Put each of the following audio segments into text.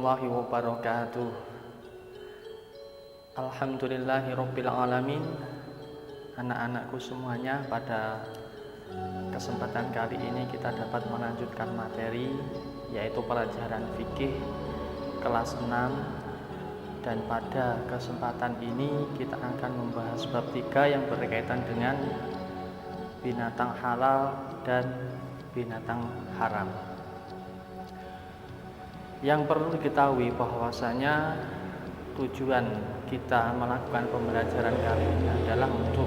warahmatullahi wabarakatuh. Alhamdulillahirabbil alamin. Anak-anakku semuanya, pada kesempatan kali ini kita dapat melanjutkan materi, yaitu pelajaran fikih kelas 6. Dan pada kesempatan ini kita akan membahas bab 3 yang berkaitan dengan binatang halal dan binatang haram. Yang perlu diketahui bahwasanya tujuan kita melakukan pembelajaran kali ini adalah untuk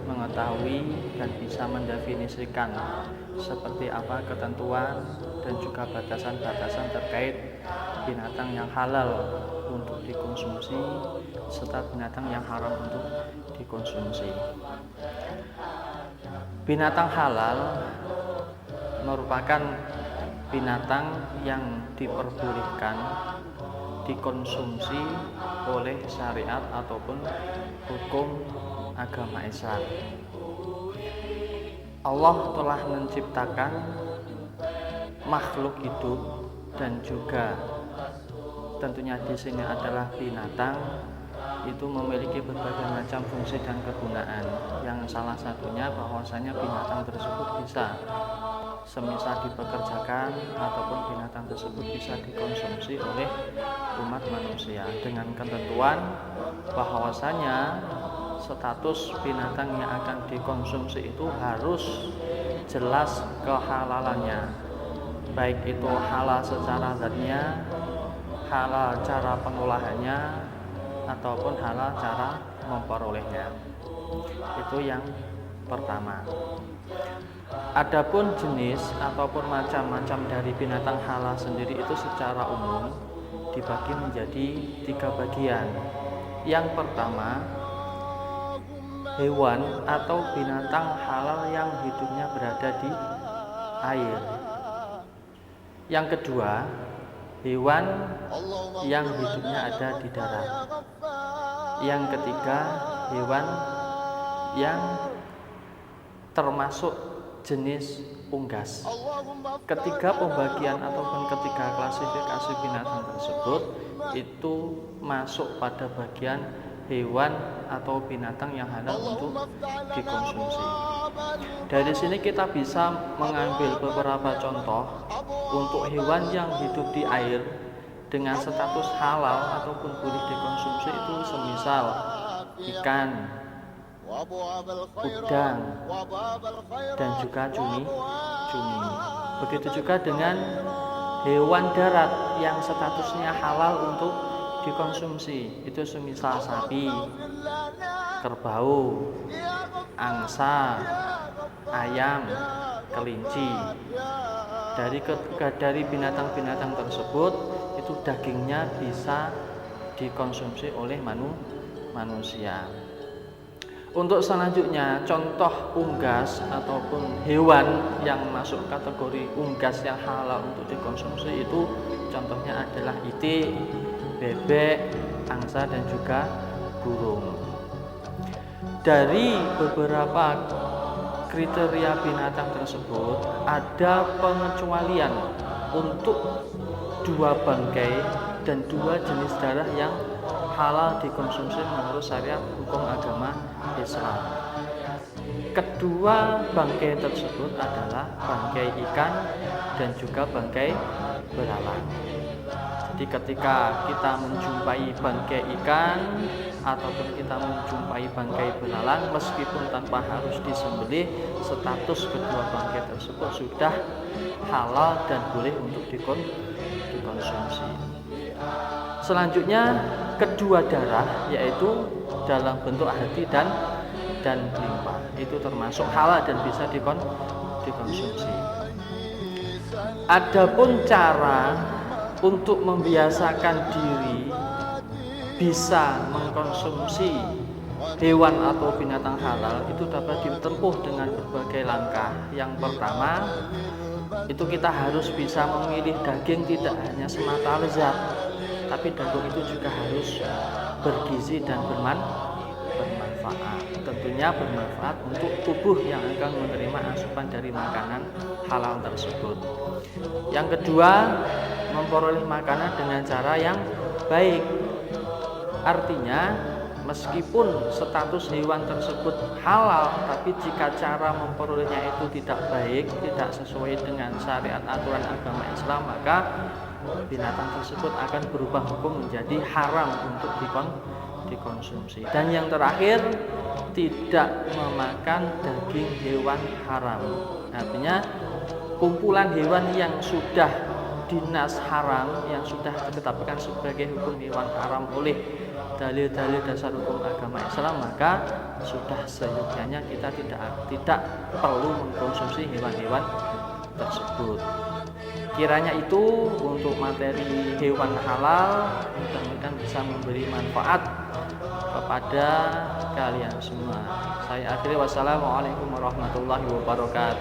mengetahui dan bisa mendefinisikan seperti apa ketentuan dan juga batasan-batasan terkait binatang yang halal untuk dikonsumsi serta binatang yang haram untuk dikonsumsi. Binatang halal merupakan binatang yang diperbolehkan dikonsumsi oleh syariat ataupun hukum agama Islam. Allah telah menciptakan makhluk hidup dan juga tentunya di sini adalah binatang, itu memiliki berbagai macam fungsi dan kegunaan. Yang salah satunya bahwasanya binatang tersebut bisa semisal dipekerjakan ataupun binatang tersebut bisa dikonsumsi oleh umat manusia dengan ketentuan bahwasanya status binatang yang akan dikonsumsi itu harus jelas kehalalannya, baik itu halal secara zatnya, halal cara pengolahannya, ataupun halal cara memperolehnya. Itu yang pertama. Adapun jenis ataupun macam-macam dari binatang halal sendiri itu secara umum dibagi menjadi 3 bagian. Yang pertama, hewan atau binatang halal yang hidupnya berada di air. Yang kedua, hewan yang hidupnya ada di darat. Yang ketiga, hewan yang termasuk jenis unggas. Ketiga pembagian ataupun ketiga klasifikasi binatang tersebut itu masuk pada bagian hewan atau binatang yang halal untuk dikonsumsi. Dari sini kita bisa mengambil beberapa contoh untuk hewan yang hidup di air dengan status halal ataupun boleh dikonsumsi, itu semisal ikan, udang, dan juga cumi. Begitu juga dengan hewan darat yang statusnya halal untuk dikonsumsi, itu semisal sapi, kerbau, angsa, ayam, kelinci. Dari binatang-binatang tersebut itu dagingnya bisa dikonsumsi oleh manusia. Untuk selanjutnya, contoh unggas ataupun hewan yang masuk kategori unggas yang halal untuk dikonsumsi itu contohnya adalah itik, bebek, angsa, dan juga burung. Dari beberapa kriteria binatang tersebut ada pengecualian untuk 2 bangkai dan 2 jenis darah yang halal dikonsumsi menurut syariat hukum agama Islam. Kedua bangkai tersebut adalah bangkai ikan dan juga bangkai belalang. Jadi ketika kita menjumpai bangkai ikan ataupun kita menjumpai bangkai belalang, meskipun tanpa harus disembelih, status kedua bangkai tersebut sudah halal dan boleh untuk dikonsumsi. Selanjutnya, kedua darah, yaitu dalam bentuk hati dan limpa, itu termasuk halal dan bisa dikonsumsi. Adapun cara untuk membiasakan diri bisa mengkonsumsi hewan atau binatang halal itu dapat ditempuh dengan berbagai langkah. Yang pertama, itu kita harus bisa memilih daging tidak hanya semata lezat, tapi daging itu juga harus bergizi dan bermanfaat. Tentunya bermanfaat untuk tubuh yang akan menerima asupan dari makanan halal tersebut. Yang kedua, memperoleh makanan dengan cara yang baik. Artinya meskipun status hewan tersebut halal, tapi jika cara memperolehnya itu tidak baik, tidak sesuai dengan syariat aturan agama Islam, maka binatang tersebut akan berubah hukum menjadi haram untuk dikonsumsi. Dan yang terakhir, tidak memakan daging hewan haram. Artinya kumpulan hewan yang sudah dinas haram, yang sudah ditetapkan sebagai hukum hewan haram oleh dalil-dalil dasar hukum agama Islam, maka sudah seyogyanya kita tidak perlu mengkonsumsi hewan-hewan tersebut. Kiranya itu untuk materi hewan halal, mudah-mudahan bisa memberi manfaat kepada kalian semua. Saya akhiri, wassalamualaikum warahmatullahi wabarakatuh.